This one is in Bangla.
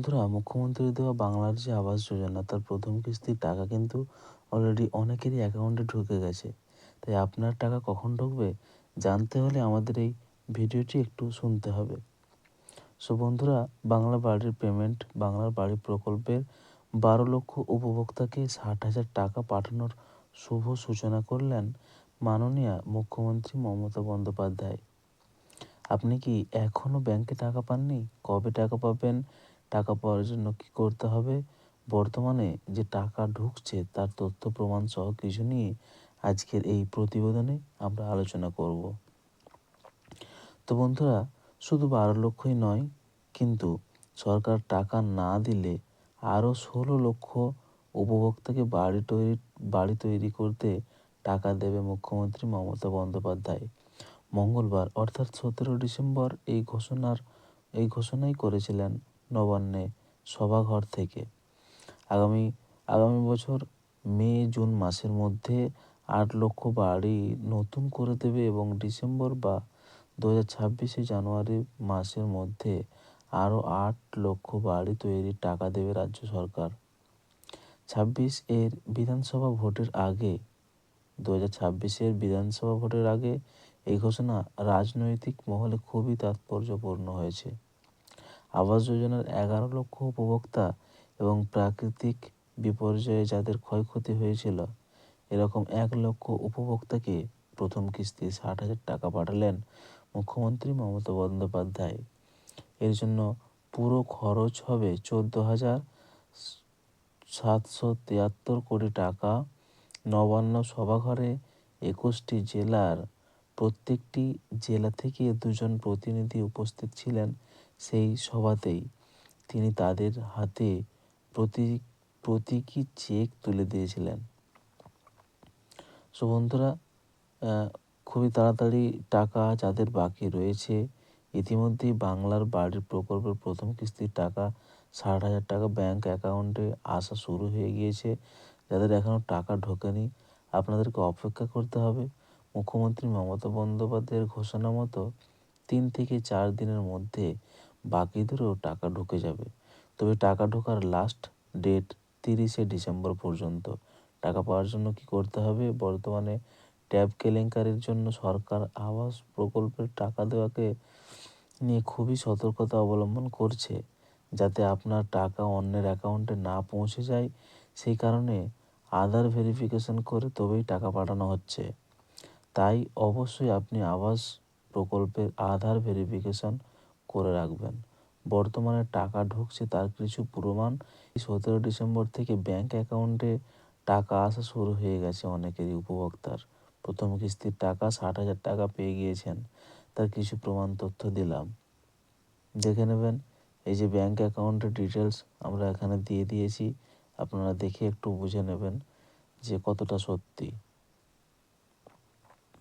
বন্ধুরা, মুখ্যমন্ত্রীর দেওয়া বাংলার যে আবাস যোজনা তার প্রথম কিস্তির টাকা কিন্তু অলরেডি অনেকেরই অ্যাকাউন্টে ঢুকে গেছে। তাই আপনার টাকা কখন ঢুকবে জানতে হলে আমাদের এই ভিডিওটি একটু শুনতে হবে। বন্ধুরা, বাংলার বাড়ি প্রকল্পের 12 লক্ষ উপভোক্তাকে 60,000 টাকা পাঠানোর শুভ সূচনা করলেন মাননীয়া মুখ্যমন্ত্রী মমতা বন্দ্যোপাধ্যায়। আপনি কি এখনও ব্যাংকে টাকা পাননি? কবে টাকা পাবেন? টাকা পাওয়ার জন্য কি করতে হবে? বর্তমানে যে টাকা ঢুকছে তার তথ্য প্রমাণ সহ কিছু নিয়ে আজকের এই প্রতিবেদনে আমরা আলোচনা করব। বন্ধুরা, শুধু 12 লক্ষই নয়, কিন্তু সরকার টাকা না দিলে আরও 16 লক্ষ উপভোক্তাকে বাড়ি তৈরি করতে টাকা দেবে মুখ্যমন্ত্রী মমতা বন্দ্যোপাধ্যায়। মঙ্গলবার অর্থাৎ 17 ডিসেম্বর এই ঘোষণাই করেছিলেন নবান্নে সভাঘর থেকে। আগামী আগামী বছর মে-জুন মাসের মধ্যে 8 লক্ষ বাড়ি নতুন করে দেবে এবং ডিসেম্বর বা 2026 জানুয়ারি মাসের মধ্যে আরও 8 লক্ষ বাড়ি তৈরির টাকা দেবে রাজ্য সরকার। 2026 বিধানসভা ভোটের আগে এই ঘোষণা রাজনৈতিক মহলে খুবই তাৎপর্যপূর্ণ হয়েছে। আবাস যোজনার 11 লক্ষ উপভোক্তা এবং প্রাকৃতিক বিপর্যয়ে যাদের ক্ষয়ক্ষতি হয়েছিল, এরকম 1 লক্ষ উপভোক্তাকে প্রথম কিস্তি 60,000 টাকা পাঠালেন মুখ্যমন্ত্রী মমতা বন্দ্যোপাধ্যায়। এর জন্য পুরো খরচ হবে 14,773 কোটি টাকা। নবান্ন সভাঘরে 21টি জেলার প্রত্যেকটি জেলা থেকে 2জন প্রতিনিধি উপস্থিত ছিলেন সেই সভাতেই। তিনি তাদের হাতে প্রতীকী চেক তুলে দিয়েছিলেন। বন্ধুরা, খুবই তাড়াতাড়ি টাকা যাদের বাকি রয়েছে, ইতিমধ্যেই বাংলার বাড়ির প্রকল্পের প্রথম কিস্তির টাকা 60,000 টাকা ব্যাংক অ্যাকাউন্টে আসা শুরু হয়ে গিয়েছে। যাদের এখনও টাকা ঢোকেনি, আপনাদেরকে অপেক্ষা করতে হবে। মুখ্যমন্ত্রী মমতা বন্দ্যোপাধ্যায়ের ঘোষণা মতো 3 থেকে 4 দিনের মধ্যে বাকিদেরও টাকা ঢুকে যাবে। তবে টাকা ঢোকার লাস্ট ডেট 30 ডিসেম্বর পর্যন্ত। টাকা পাওয়ার জন্য কি করতে হবে? বর্তমানে ট্যাব কেলেঙ্কারির জন্য সরকার আবাস প্রকল্পের টাকা দেওয়াকে নিয়ে খুবই সতর্কতা অবলম্বন করছে, যাতে আপনার টাকা অন্যের অ্যাকাউন্টে না পৌঁছে যায়। সেই কারণে আধার ভেরিফিকেশন করে তবেই টাকা পাঠানো হচ্ছে। তাই অবশ্যই আপনি আবাস প্রকল্পের আধার ভেরিফিকেশন করে রাখবেন। বর্তমানে টাকা ঢুকছে তার কিছু প্রমাণ। 17 ডিসেম্বর থেকে ব্যাংক অ্যাকাউন্টে টাকা আসা শুরু হয়ে গেছে অনেকেরই উপভোক্তার। প্রথম কিস্তির টাকা 60,000 টাকা পেয়ে গিয়েছেন, তার কিছু প্রমাণ তথ্য দিলাম, দেখে নেবেন। এই যে ব্যাংক অ্যাকাউন্টের ডিটেলস আমরা এখানে দিয়ে দিয়েছি, আপনারা দেখে একটু বুঝে নেবেন যে কতটা সত্যি।